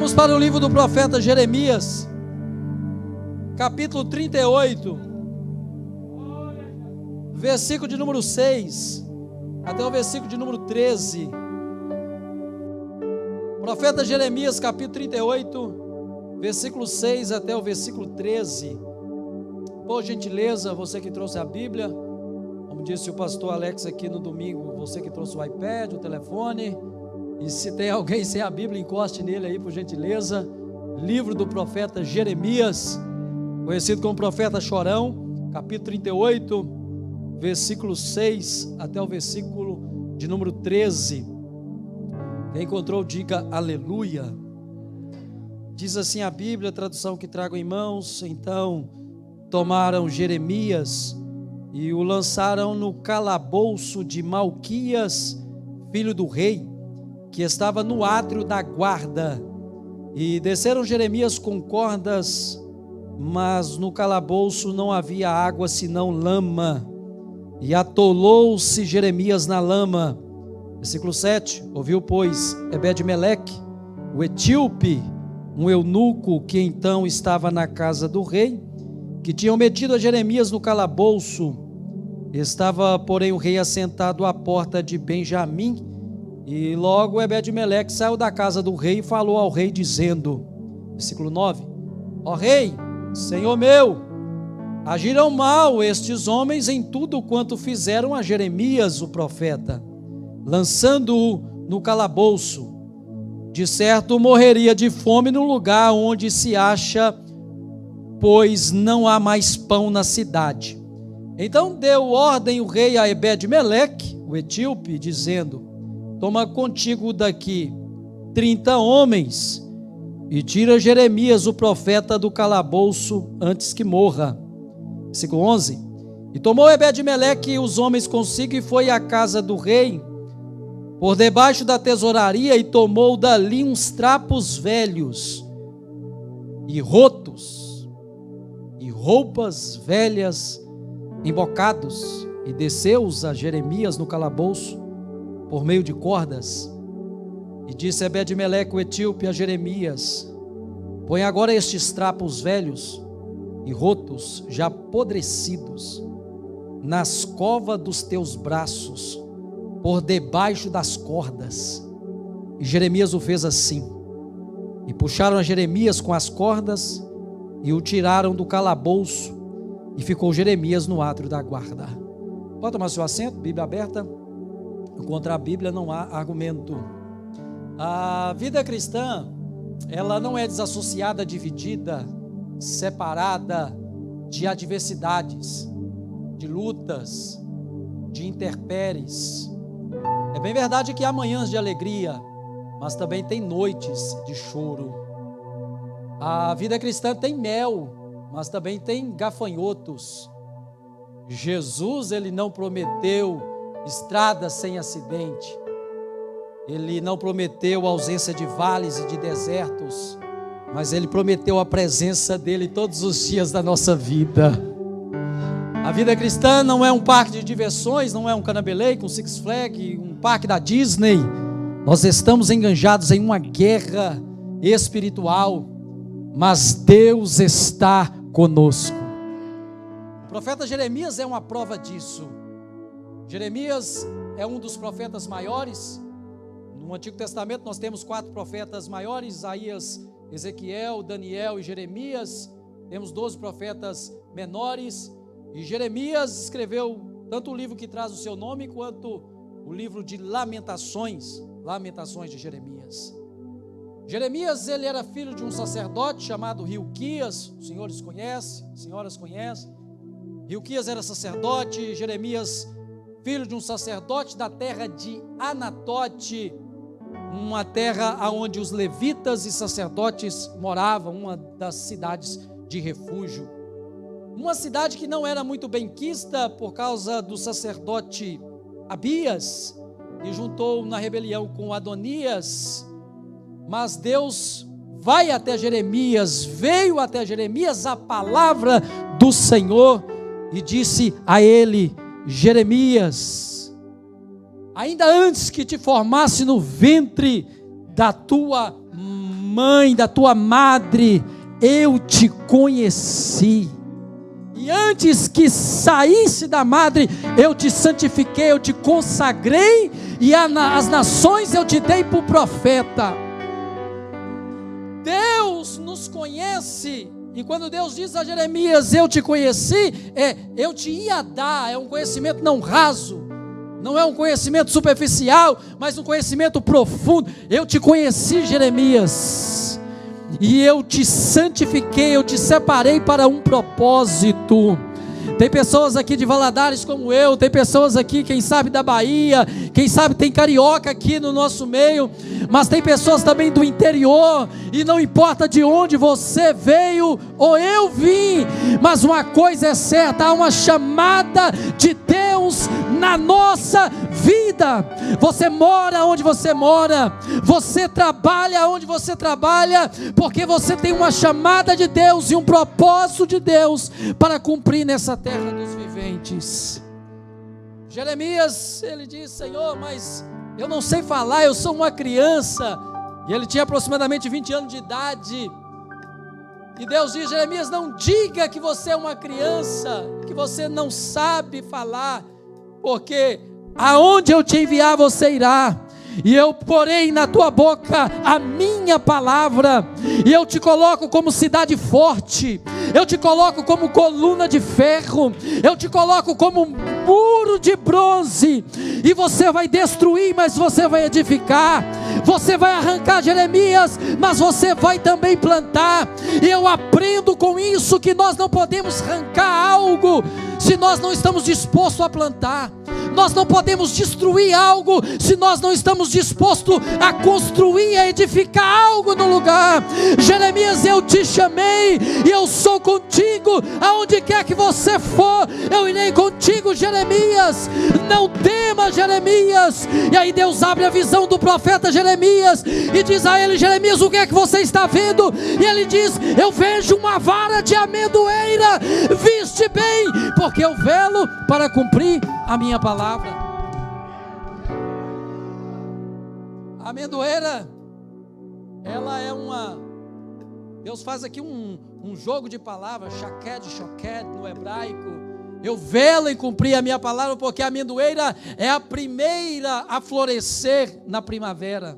Vamos para o livro do profeta Jeremias, capítulo 38, versículo de número 6 até o versículo de número 13. Profeta Jeremias, capítulo 38, versículo 6 até o versículo 13. Por gentileza, você que trouxe a Bíblia, como disse o pastor Alex aqui no domingo, você que trouxe o iPad, o telefone, e se tem alguém sem a Bíblia, encoste nele aí, por gentileza. Livro do profeta Jeremias, conhecido como profeta chorão, capítulo 38, versículo 6 até o versículo de número 13. Quem encontrou, diga aleluia. Diz assim a Bíblia, a tradução que trago em mãos: então tomaram Jeremias e o lançaram no calabouço de Malquias, filho do rei, que estava no átrio da guarda, e desceram Jeremias com cordas, mas no calabouço não havia água senão lama, e atolou-se Jeremias na lama. Versículo 7, ouviu pois Ebed-Meleque, o etíope, um eunuco que então estava na casa do rei, que tinham metido a Jeremias no calabouço. Estava, porém, o rei assentado à porta de Benjamim, e logo Ebed-Meleque saiu da casa do rei e falou ao rei, dizendo, versículo 9, ó rei, senhor meu, agiram mal estes homens em tudo quanto fizeram a Jeremias o profeta, lançando-o no calabouço. De certo morreria de fome no lugar onde se acha, pois não há mais pão na cidade. Então deu ordem o rei a Ebed-Meleque, o etíope, dizendo, toma contigo daqui 30 homens e tira Jeremias o profeta do calabouço antes que morra. Versículo 11, e tomou Ebed-Meleque os homens consigo e foi à casa do rei, por debaixo da tesouraria, e tomou dali uns trapos velhos e rotos, e roupas velhas embocados, e desceu-os a Jeremias no calabouço, por meio de cordas, e disse Ebed-Meleque o etíope a Jeremias, põe agora estes trapos velhos e rotos, já apodrecidos, nas covas dos teus braços, por debaixo das cordas. E Jeremias o fez assim, e puxaram a Jeremias com as cordas, e o tiraram do calabouço, e ficou Jeremias no átrio da guarda. Pode tomar seu assento, Bíblia aberta. Contra a Bíblia não há argumento. A vida cristã, ela não é desassociada, dividida, separada de adversidades, de lutas, de intempéries. É bem verdade que há manhãs de alegria, mas também tem noites de choro. A vida cristã tem mel, mas também tem gafanhotos. Jesus, ele não prometeu estradas sem acidente, ele não prometeu ausência de vales e de desertos, mas ele prometeu a presença dele todos os dias da nossa vida. A vida cristã não é um parque de diversões, não é um Canabelê, um Six Flags, um parque da Disney. Nós estamos enganjados em uma guerra espiritual, mas Deus está conosco. O profeta Jeremias é uma prova disso. Jeremias é um dos profetas maiores. No Antigo Testamento nós temos 4 profetas maiores: Isaías, Ezequiel, Daniel e Jeremias. Temos 12 profetas menores, e Jeremias escreveu tanto o livro que traz o seu nome, quanto o livro de Lamentações de Jeremias. Jeremias, ele era filho de um sacerdote chamado Hilquias. Os senhores conhecem, as senhoras conhecem. Hilquias era sacerdote, Jeremias filho de um sacerdote da terra de Anatote, uma terra onde os levitas e sacerdotes moravam, uma das cidades de refúgio. Uma cidade que não era muito benquista por causa do sacerdote Abias, que juntou na rebelião com Adonias. Mas Deus vai até Jeremias, veio até Jeremias a palavra do Senhor e disse a ele: Jeremias, ainda antes que te formasse no ventre da tua mãe, da tua madre, eu te conheci. E antes que saísse da madre, eu te santifiquei, eu te consagrei, e as nações eu te dei por profeta. Deus nos conhece, e quando Deus diz a Jeremias, eu te conheci, eu te ia dar, é um conhecimento não raso, não é um conhecimento superficial, mas um conhecimento profundo. Eu te conheci, Jeremias, e eu te santifiquei, eu te separei para um propósito. Tem pessoas aqui de Valadares como eu, tem pessoas aqui, quem sabe da Bahia, quem sabe tem carioca aqui no nosso meio, mas tem pessoas também do interior, e não importa de onde você veio ou eu vim, mas uma coisa é certa, há uma chamada de Deus na nossa vida. Você mora onde você mora, você trabalha onde você trabalha, porque você tem uma chamada de Deus e um propósito de Deus para cumprir nessa terra dos viventes. Jeremias, ele diz: Senhor, mas eu não sei falar, eu sou uma criança. E ele tinha aproximadamente 20 anos de idade. E Deus diz: Jeremias, não diga que você é uma criança, que você não sabe falar, porque aonde eu te enviar você irá, e eu porei na tua boca a minha palavra, e eu te coloco como cidade forte, eu te coloco como coluna de ferro, eu te coloco como muro de bronze, e você vai destruir, mas você vai edificar, você vai arrancar, Jeremias, mas você vai também plantar. E eu aprendo com isso que nós não podemos arrancar algo se nós não estamos dispostos a plantar. Nós não podemos destruir algo se nós não estamos dispostos a construir, a edificar algo no lugar. Jeremias, eu te chamei e eu sou contigo, aonde quer que você for, eu irei contigo, Jeremias. Não tema, Jeremias. E aí Deus abre a visão do profeta Jeremias e diz a ele: Jeremias, o que é que você está vendo? E ele diz: eu vejo uma vara de amendoeira. Viste bem, porque eu velo para cumprir a minha palavra. A amendoeira, ela é uma... Deus faz aqui um jogo de palavras, shaked, shoked no hebraico. Eu velo em cumprir a minha palavra, porque a amendoeira é a primeira a florescer na primavera.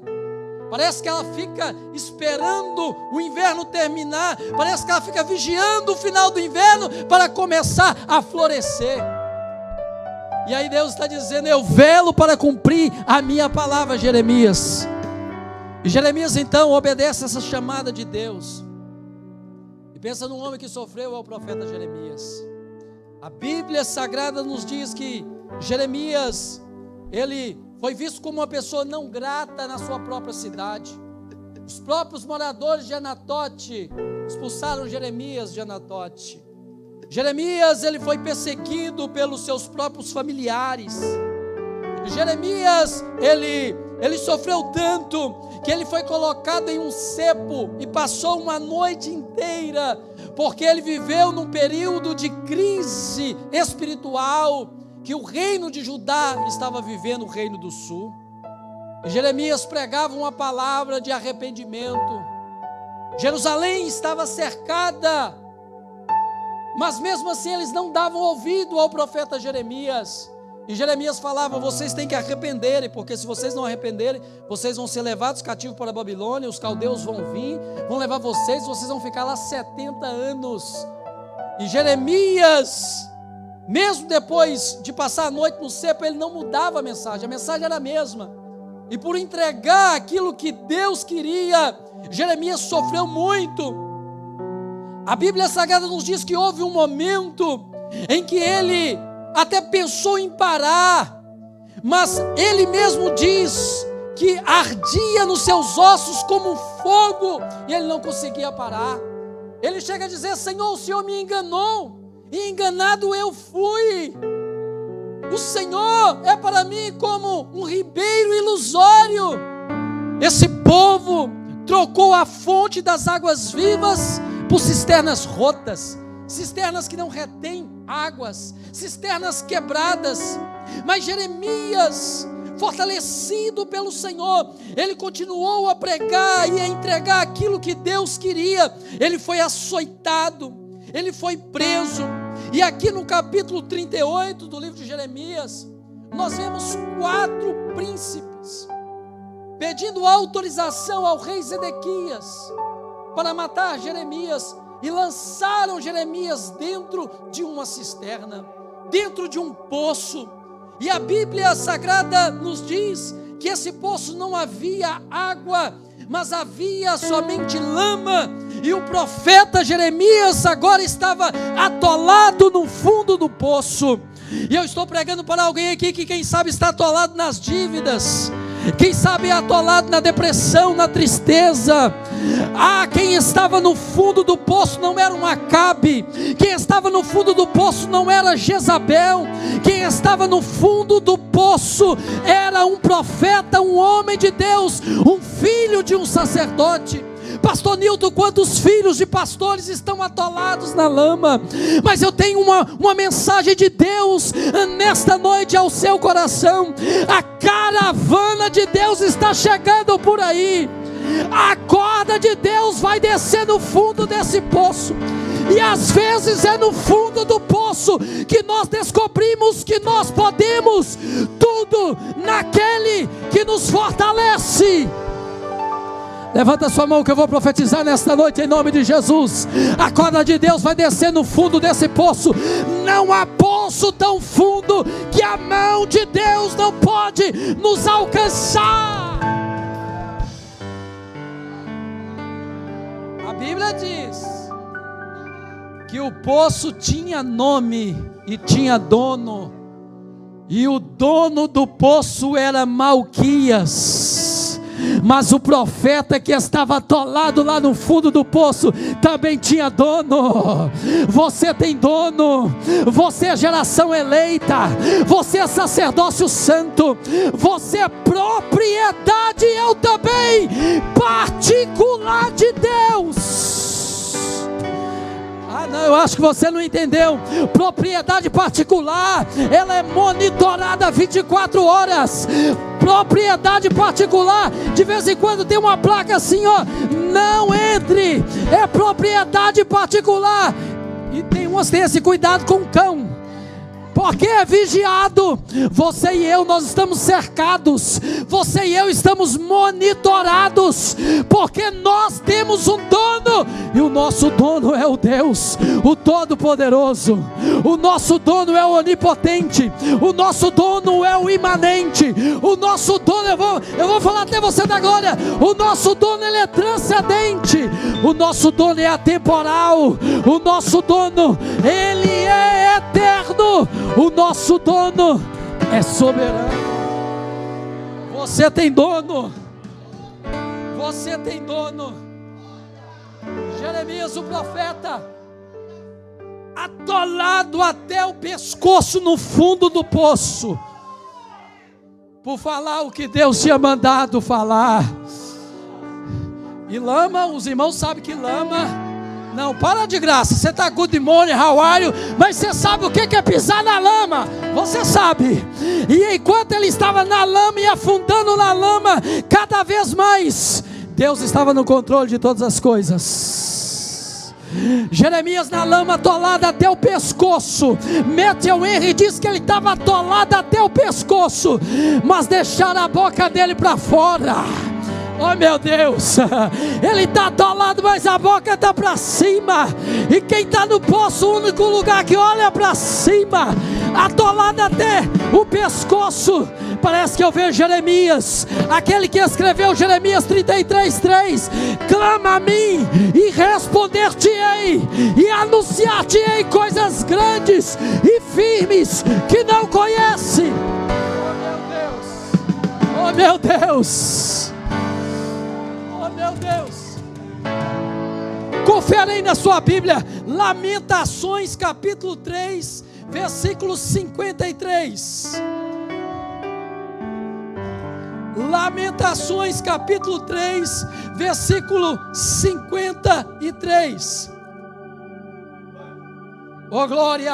Parece que ela fica esperando o inverno terminar, parece que ela fica vigiando o final do inverno para começar a florescer. E aí Deus está dizendo: eu velo para cumprir a minha palavra, Jeremias. E Jeremias então obedece essa chamada de Deus. E pensa num homem que sofreu, é o profeta Jeremias. A Bíblia Sagrada nos diz que Jeremias, ele foi visto como uma pessoa não grata na sua própria cidade. Os próprios moradores de Anatote expulsaram Jeremias de Anatote. Jeremias, ele foi perseguido pelos seus próprios familiares. Jeremias, ele sofreu tanto que ele foi colocado em um cepo e passou uma noite inteira, porque ele viveu num período de crise espiritual que o reino de Judá estava vivendo, o reino do sul. E Jeremias pregava uma palavra de arrependimento. Jerusalém estava cercada, mas mesmo assim eles não davam ouvido ao profeta Jeremias. E Jeremias falava: vocês têm que arrependerem, porque se vocês não arrependerem, vocês vão ser levados cativos para a Babilônia, os caldeus vão vir, vão levar vocês vão ficar lá 70 anos. E Jeremias, mesmo depois de passar a noite no cepo, ele não mudava a mensagem era a mesma. E por entregar aquilo que Deus queria, Jeremias sofreu muito. A Bíblia Sagrada nos diz que houve um momento em que ele até pensou em parar, mas ele mesmo diz que ardia nos seus ossos como um fogo, e ele não conseguia parar. Ele chega a dizer: Senhor, o Senhor me enganou, e enganado eu fui. O Senhor é para mim como um ribeiro ilusório. Esse povo trocou a fonte das águas vivas por cisternas rotas, cisternas que não retêm águas, cisternas quebradas. Mas Jeremias, fortalecido pelo Senhor, ele continuou a pregar e a entregar aquilo que Deus queria. Ele foi açoitado, ele foi preso, e aqui no capítulo 38 do livro de Jeremias, nós vemos 4 príncipes pedindo autorização ao rei Zedequias para matar Jeremias, e lançaram Jeremias dentro de uma cisterna, dentro de um poço. E a Bíblia Sagrada nos diz que esse poço não havia água, mas havia somente lama, e o profeta Jeremias agora estava atolado no fundo do poço. E eu estou pregando para alguém aqui que quem sabe está atolado nas dívidas, quem sabe atolado na depressão, na tristeza. Quem estava no fundo do poço não era um Acabe, quem estava no fundo do poço não era Jezabel, quem estava no fundo do poço era um profeta, um homem de Deus, um filho de um sacerdote. Pastor Nilton, quantos filhos de pastores estão atolados na lama? Mas eu tenho uma mensagem de Deus nesta noite ao seu coração. A caravana de Deus está chegando por aí. A corda de Deus vai descer no fundo desse poço, e às vezes é no fundo do poço que nós descobrimos que nós podemos tudo naquele que nos fortalece. Levanta sua mão que eu vou profetizar nesta noite em nome de Jesus. A corda de Deus vai descer no fundo desse poço. Não há poço tão fundo que a mão de Deus não pode nos alcançar. A Bíblia diz que o poço tinha nome e tinha dono, e o dono do poço era Malquias. Mas o profeta que estava atolado lá no fundo do poço também tinha dono. Você tem dono, você é geração eleita, você é sacerdócio santo, você é propriedade, eu também, particular de Deus. Não, eu acho que você não entendeu. Propriedade particular, ela é monitorada 24 horas. Propriedade particular, de vez em quando tem uma placa assim, ó, não entre. É propriedade particular. E tem umas que tem esse cuidado com o cão, porque é vigiado. Você e eu, nós estamos cercados. Você e eu estamos monitorados, porque nós temos um dono, e o nosso dono é o Deus, o Todo-Poderoso. O nosso dono é o Onipotente. O nosso dono é o imanente. O nosso dono, eu vou falar até você da glória. O nosso dono, ele é transcendente. O nosso dono é atemporal. O nosso dono, ele é eterno. O nosso dono é soberano. Você tem dono. Você tem dono. Jeremias, o profeta, atolado até o pescoço no fundo do poço, por falar o que Deus tinha mandado falar. E lama, os irmãos sabem que lama, não, para de graça, você está good morning, how are you? Mas você sabe o que é pisar na lama? Você sabe. E enquanto ele estava na lama e afundando na lama, cada vez mais, Deus estava no controle de todas as coisas. Jeremias na lama, atolado até o pescoço. Matthew Henry diz que ele estava atolado até o pescoço, mas deixaram a boca dele para fora. Oh meu Deus, ele está atolado, mas a boca está para cima. E quem está no poço, o único lugar que olha para cima, atolado até o pescoço. Parece que eu vejo Jeremias, aquele que escreveu Jeremias 33:3. Clama a mim e responder-te-ei, e anunciar-te-ei coisas grandes e firmes que não conhece. Oh meu Deus, oh meu Deus. Confere aí na sua Bíblia, Lamentações capítulo 3, versículo 53. Lamentações capítulo 3, versículo 53. Oh glória!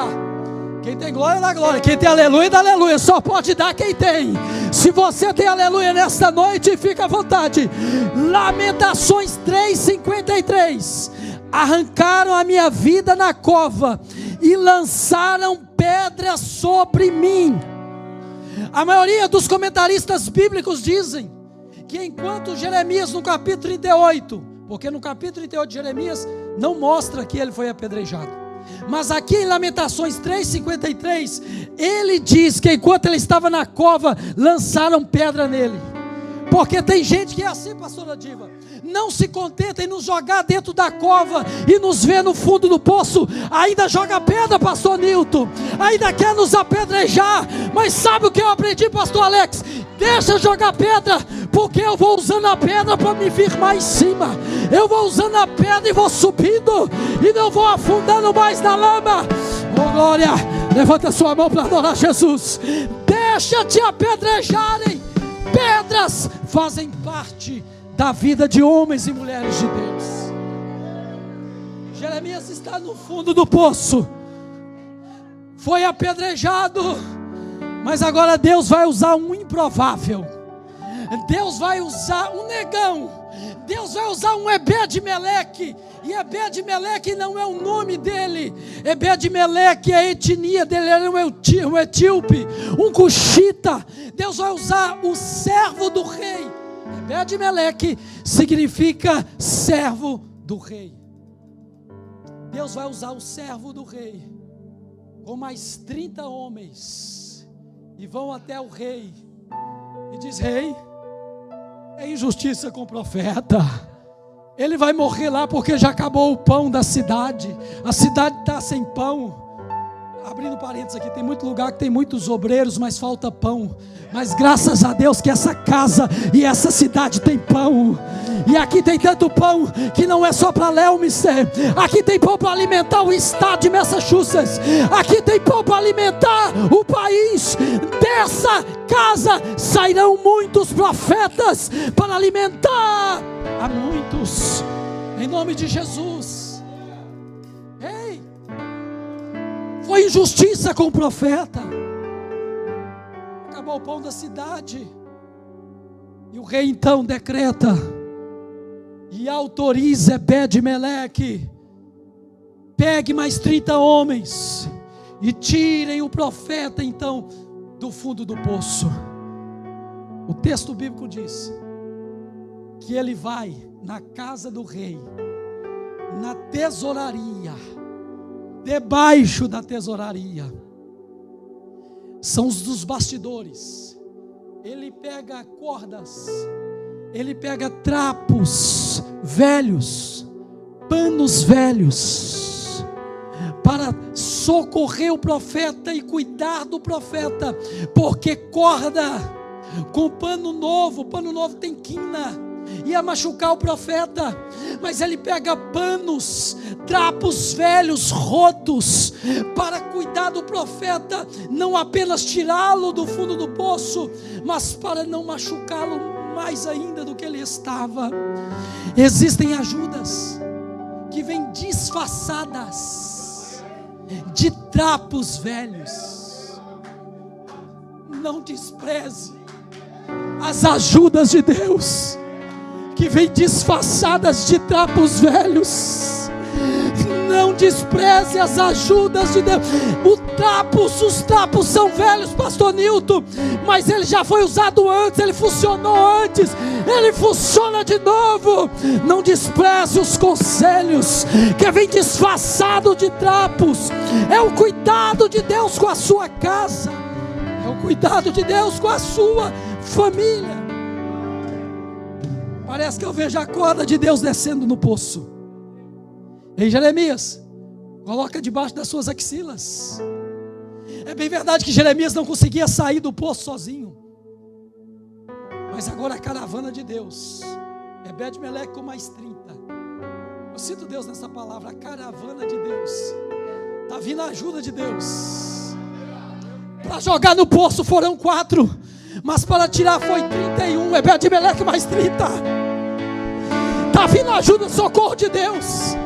Quem tem glória, dá glória. Quem tem aleluia, dá aleluia. Só pode dar quem tem. Se você tem aleluia nesta noite, fica à vontade. Lamentações 3:53. Arrancaram a minha vida na cova e lançaram pedras sobre mim. A maioria dos comentaristas bíblicos dizem que enquanto Jeremias no capítulo 38, porque no capítulo 38 de Jeremias não mostra que ele foi apedrejado, mas aqui em Lamentações 3:53, ele diz que enquanto ele estava na cova, lançaram pedra nele. Porque tem gente que é assim, pastora Diva, não se contenta em nos jogar dentro da cova e nos ver no fundo do poço, ainda joga pedra, pastor Nilton, ainda quer nos apedrejar. Mas sabe o que eu aprendi, pastor Alex? Deixa eu jogar pedra, porque eu vou usando a pedra para me firmar em cima. Eu vou usando a pedra e vou subindo, e não vou afundando mais na lama. Oh glória, levanta sua mão para adorar Jesus. Deixa te apedrejarem. Pedras fazem parte da vida de homens e mulheres de Deus. Jeremias está no fundo do poço, foi apedrejado, mas agora Deus vai usar um improvável. Deus vai usar um negão. Deus vai usar um Ebed-Meleque. E Ebed-Meleque não é o nome dele. Ebed-Meleque é a etnia dele. Ele era um etíope, um cuxita. Deus vai usar o servo do rei. Ebed-Meleque significa servo do rei. Deus vai usar o servo do rei com mais 30 homens, e vão até o rei e diz: rei, é injustiça com o profeta. Ele vai morrer lá porque já acabou o pão da cidade. A cidade está sem pão. Abrindo parênteses aqui, tem muito lugar que tem muitos obreiros, mas falta pão. Mas graças a Deus que essa casa e essa cidade tem pão. E aqui tem tanto pão que não é só para Leomister. Aqui tem pão para alimentar o estado de Massachusetts. Aqui tem pão para alimentar o país. Dessa casa sairão muitos profetas para alimentar a muitos. Em nome de Jesus. Ei, foi injustiça com o profeta. Acabou o pão da cidade. E o rei então decreta e autoriza Ebed-Meleque: pegue mais 30 homens e tirem o profeta então do fundo do poço. O texto bíblico diz que ele vai na casa do rei, na tesouraria, debaixo da tesouraria, são os dos bastidores. Ele pega cordas, ele pega trapos velhos, panos velhos, para socorrer o profeta e cuidar do profeta, porque corda com pano novo tem quina, ia machucar o profeta. Mas ele pega panos, trapos velhos, rotos, para cuidar do profeta, não apenas tirá-lo do fundo do poço, mas para não machucá-lo mais ainda do que ele estava. Existem ajudas que vêm disfarçadas de trapos velhos. Não despreze as ajudas de Deus que vêm disfarçadas de trapos velhos. Não despreze as ajudas de Deus. Os trapos são velhos, pastor Nilton, mas ele já foi usado antes, ele funcionou antes, ele funciona de novo. Não despreze os conselhos que vem disfarçado de trapos. É o cuidado de Deus com a sua casa, é o cuidado de Deus com a sua família. Parece que eu vejo a corda de Deus descendo no poço. Ei, Jeremias, coloca debaixo das suas axilas. É bem verdade que Jeremias não conseguia sair do poço sozinho, mas agora a caravana de Deus, Ebed-Meleque com mais 30. Eu sinto Deus nessa palavra, a caravana de Deus. Está vindo a ajuda de Deus. Para jogar no poço foram 4, mas para tirar foi 31. Ebed-Meleque mais 30. Está vindo a ajuda, socorro de Deus.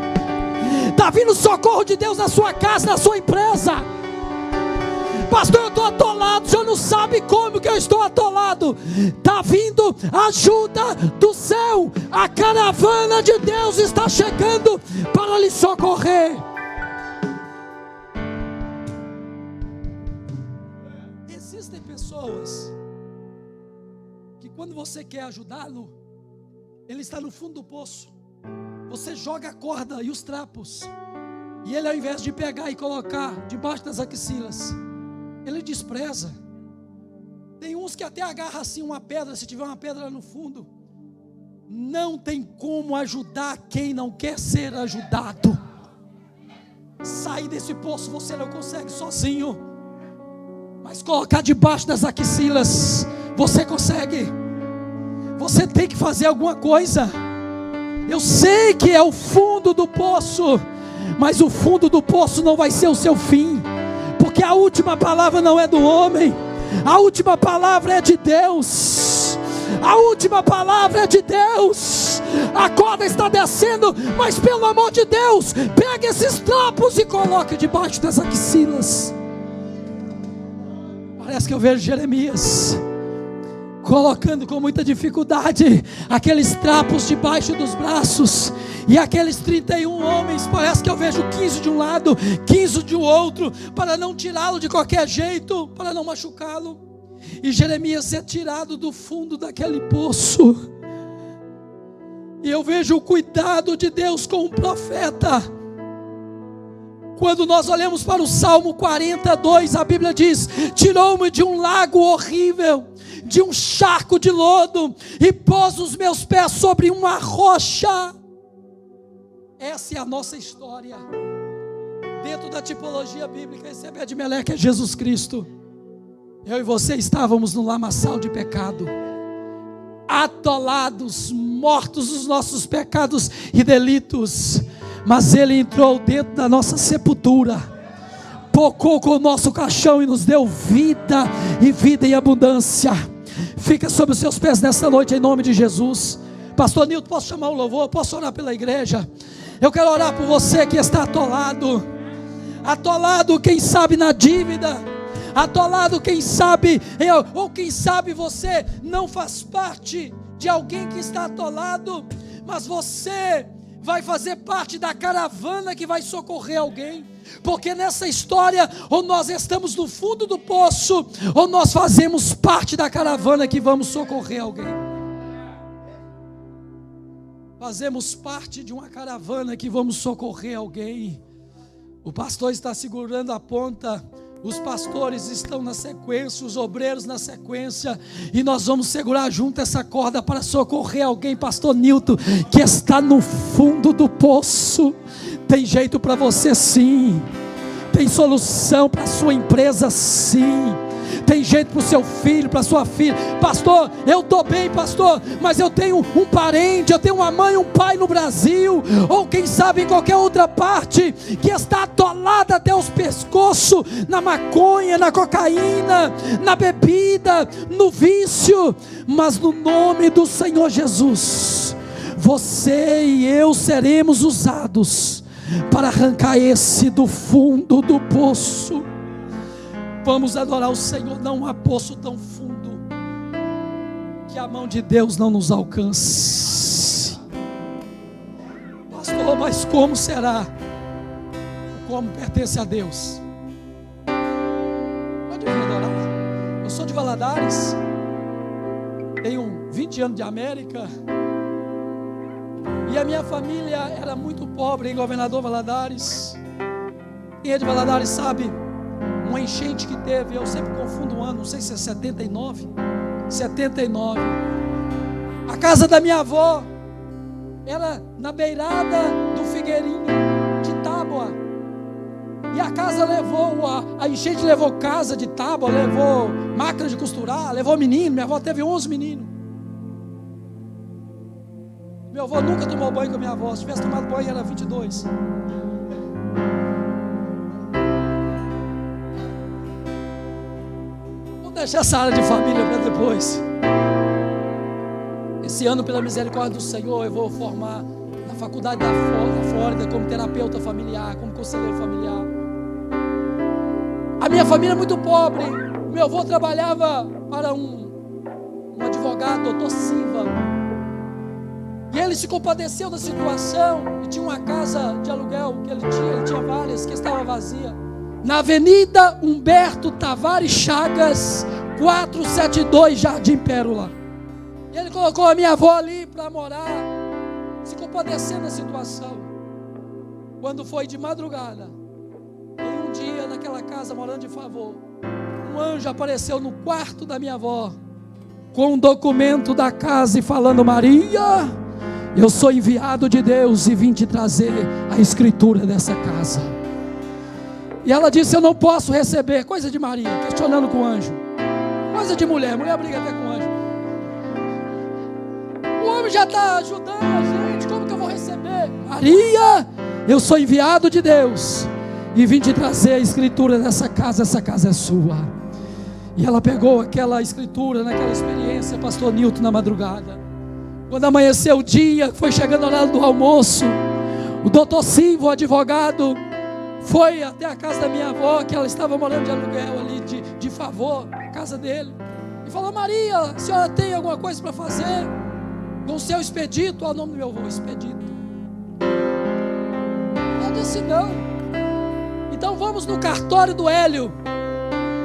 Está vindo o socorro de Deus na sua casa, na sua empresa. Pastor, eu estou atolado. O senhor não sabe como que eu estou atolado. Está vindo ajuda do céu. A caravana de Deus está chegando para lhe socorrer. Existem pessoas que quando você quer ajudá-lo, ele está no fundo do poço. Você joga a corda e os trapos, e ele, ao invés de pegar e colocar debaixo das axilas, ele despreza. Tem uns que até agarra assim uma pedra, se tiver uma pedra no fundo. Não tem como ajudar quem não quer ser ajudado. Sair desse poço você não consegue sozinho, mas colocar debaixo das axilas você consegue. Você tem que fazer alguma coisa. Eu sei que é o fundo do poço, mas o fundo do poço não vai ser o seu fim, porque a última palavra não é do homem, a última palavra é de Deus. A última palavra é de Deus. A corda está descendo, mas pelo amor de Deus, pegue esses trapos e coloque debaixo das axilas. Parece que eu vejo Jeremias colocando com muita dificuldade aqueles trapos debaixo dos braços, e aqueles 31 homens, parece que eu vejo 15 de um lado, 15 de outro, para não tirá-lo de qualquer jeito, para não machucá-lo. E Jeremias é tirado do fundo daquele poço, e eu vejo o cuidado de Deus com o profeta. Quando nós olhamos para o Salmo 42, a Bíblia diz: tirou-me de um lago horrível, de um charco de lodo, e pôs os meus pés sobre uma rocha. Essa é a nossa história. Dentro da tipologia bíblica, esse Ebed-Meleque é Jesus Cristo. Eu e você estávamos no lamaçal de pecado, atolados, mortos nos nossos pecados e delitos, mas Ele entrou dentro da nossa sepultura, tocou com o nosso caixão e nos deu vida, e vida em abundância. Fica sobre os seus pés nesta noite, em nome de Jesus. Pastor Nilton, posso chamar o louvor? Posso orar pela igreja? Eu quero orar por você que está atolado, quem sabe na dívida, atolado, quem sabe, ou quem sabe você não faz parte de alguém que está atolado, mas você vai fazer parte da caravana que vai socorrer alguém. Porque nessa história, ou nós estamos no fundo do poço, ou nós fazemos parte da caravana que vamos socorrer alguém. Fazemos parte de uma caravana que vamos socorrer alguém. O pastor está segurando a ponta, os pastores estão na sequência, os obreiros na sequência, e nós vamos segurar junto essa corda para socorrer alguém. Pastor Nilton, que está no fundo do poço. Tem jeito para você sim, tem solução para a sua empresa sim, tem jeito para o seu filho, para a sua filha. Pastor, eu estou bem, pastor, mas eu tenho um parente, eu tenho uma mãe, um pai no Brasil, ou quem sabe em qualquer outra parte, que está atolada até os pescoços, na maconha, na cocaína, na bebida, no vício. Mas no nome do Senhor Jesus, você e eu seremos usados para arrancar esse do fundo do poço. Vamos adorar o Senhor. Não há poço tão fundo que a mão de Deus não nos alcance. Pastor, mas como será? Como pertence a Deus? Pode vir adorar. Eu sou de Valadares, tenho 20 anos de América, e a minha família era muito pobre em Governador Valadares. Quem é de Valadares sabe, uma enchente que teve, eu sempre confundo o ano, não sei se é 79. A casa da minha avó era na beirada do Figueirinho de Tábua, e a casa levou, a enchente levou casa de tábua, levou máquina de costurar, levou menino. Minha avó teve 11 meninos. Meu avô nunca tomou banho com a minha avó. Se tivesse tomado banho era 22. Vou deixar essa área de família para depois. Esse ano, pela misericórdia do Senhor, eu vou formar na faculdade da Flórida como terapeuta familiar, como conselheiro familiar. A minha família é muito pobre. Meu avô trabalhava para um advogado, doutor Silva. E ele se compadeceu da situação. E tinha uma casa de aluguel que ele tinha várias, que estava vazia, na Avenida Humberto Tavares Chagas, 472, Jardim Pérola. E ele colocou a minha avó ali para morar, se compadecendo da situação. Quando foi de madrugada, em um dia naquela casa, morando de favor, um anjo apareceu no quarto da minha avó, com um documento da casa e falando: Maria, eu sou enviado de Deus e vim te trazer a escritura dessa casa. E ela disse: eu não posso receber. Coisa de Maria, questionando com o anjo. Coisa de mulher briga até com o anjo. O homem já está ajudando a gente, como que eu vou receber? Maria, eu sou enviado de Deus e vim te trazer a escritura dessa casa, essa casa é sua. E ela pegou aquela escritura, naquela experiência, pastor Nilton, na madrugada. Quando amanheceu o dia, foi chegando o horário do almoço, o doutor Silva, o advogado, foi até a casa da minha avó, que ela estava morando de aluguel ali, de favor, a casa dele, e falou: Maria, a senhora tem alguma coisa para fazer com o seu expedito? Olha o nome do meu avô, expedito. Eu disse: não. Então vamos no cartório do Hélio.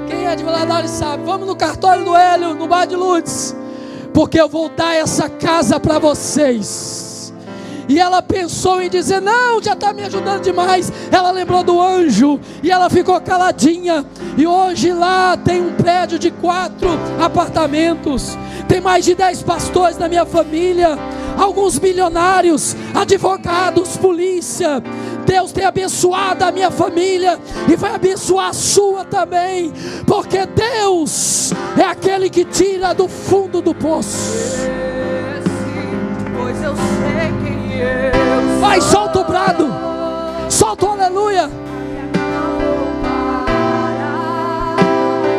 Quem é de Valadares sabe, vamos no cartório do Hélio, no bairro de Lourdes, porque eu vou dar essa casa para vocês. E ela pensou em dizer: não, já está me ajudando demais. Ela lembrou do anjo e ela ficou caladinha. E hoje lá tem um prédio de 4 apartamentos, tem mais de 10 pastores na minha família, alguns milionários, advogados, polícia. Deus tem abençoado a minha família e vai abençoar a sua também, porque Deus é aquele que tira do fundo do poço. Pois eu sei quem eu sou. Vai, solta o brado, solta o aleluia.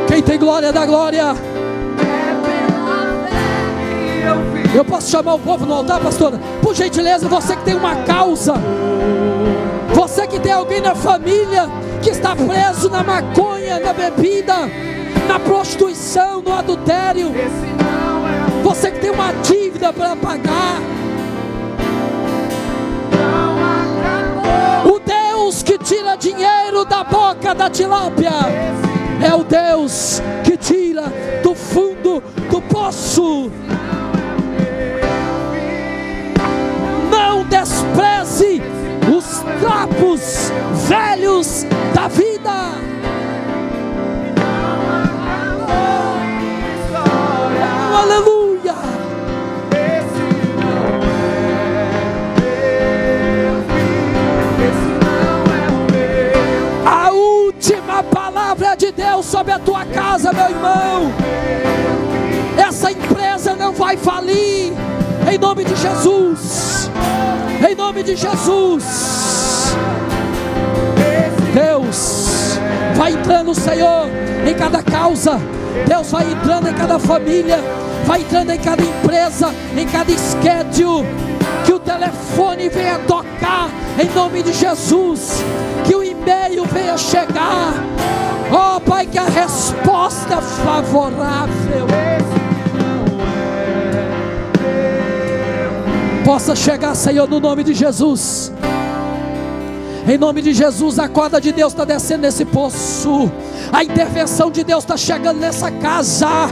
Quem tem glória dá glória. Eu posso chamar o povo no altar, pastora? Por gentileza, você que tem uma causa, você que tem alguém na família que está preso na maconha, na bebida, na prostituição, no adultério, você que tem uma dívida para pagar, o Deus que tira dinheiro da boca da tilápia é o Deus que tira do fundo do poço. Não despreze os trapos velhos da vida. Aleluia. A última palavra de Deus sobre a tua casa, meu irmão. Essa empresa não vai falir, em nome de Jesus. Em nome de Jesus. Deus vai entrando, Senhor, em cada causa. Deus vai entrando em cada família, vai entrando em cada empresa, em cada schedule. Que o telefone venha tocar, em nome de Jesus. Que o e-mail venha chegar. Oh Pai, que a resposta favorável possa chegar, Senhor, no nome de Jesus. Em nome de Jesus, a corda de Deus está descendo nesse poço. A intervenção de Deus está chegando nessa casa.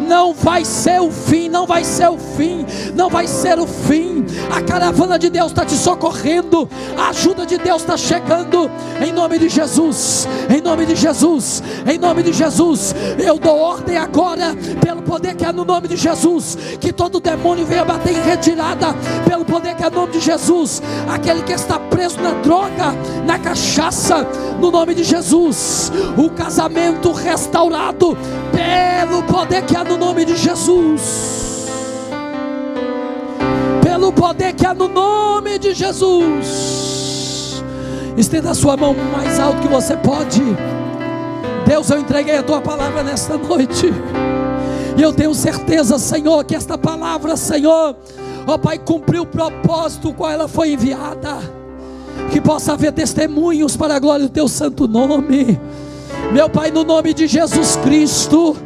Não vai ser o fim, não vai ser o fim, não vai ser o fim. A caravana de Deus está te socorrendo. A ajuda de Deus está chegando. Em nome de Jesus, em nome de Jesus, em nome de Jesus. Eu dou ordem agora, pelo poder que é no nome de Jesus, que todo demônio venha bater em retirada, pelo poder que é no nome de Jesus. Aquele que está preso na droga, na cachaça, no nome de Jesus. O casamento restaurado, pelo poder que é no nome de Jesus. Pelo poder que há no nome de Jesus. Estenda a sua mão mais alto que você pode. Deus, eu entreguei a tua palavra nesta noite, e eu tenho certeza, Senhor, que esta palavra, Senhor, ó Pai, cumpriu o propósito qual ela foi enviada. Que possa haver testemunhos para a glória do teu santo nome. Meu Pai, no nome de Jesus Cristo,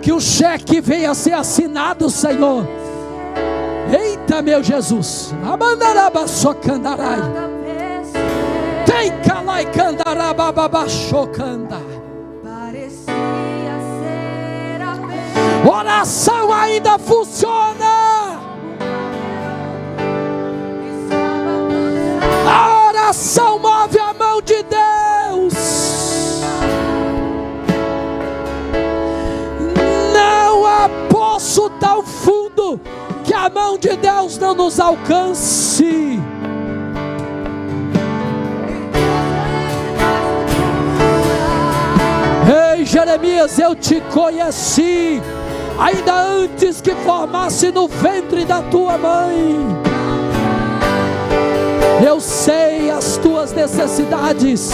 que o cheque venha a ser assinado, Senhor. Eita, meu Jesus. Tem calai candarabababachocanda. Oração ainda funciona. A oração move a mão de Deus. Não há poço tão fundo que a mão de Deus não nos alcance. Ei, Jeremias, eu te conheci ainda antes que formasse no ventre da tua mãe. Eu sei as tuas necessidades.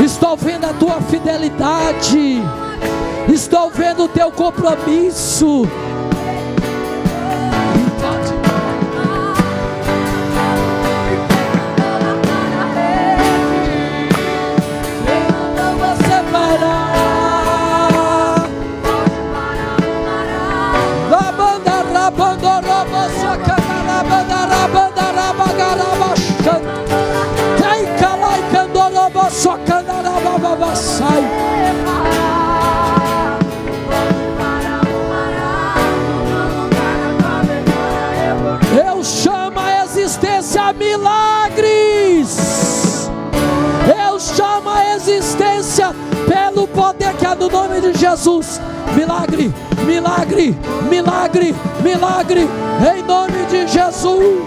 Estou vendo a tua fidelidade. Estou vendo o teu compromisso. Eu chamo a existência milagres. Eu chamo a existência pelo poder que há no nome de Jesus. Milagre, milagre, milagre, milagre, em nome de Jesus.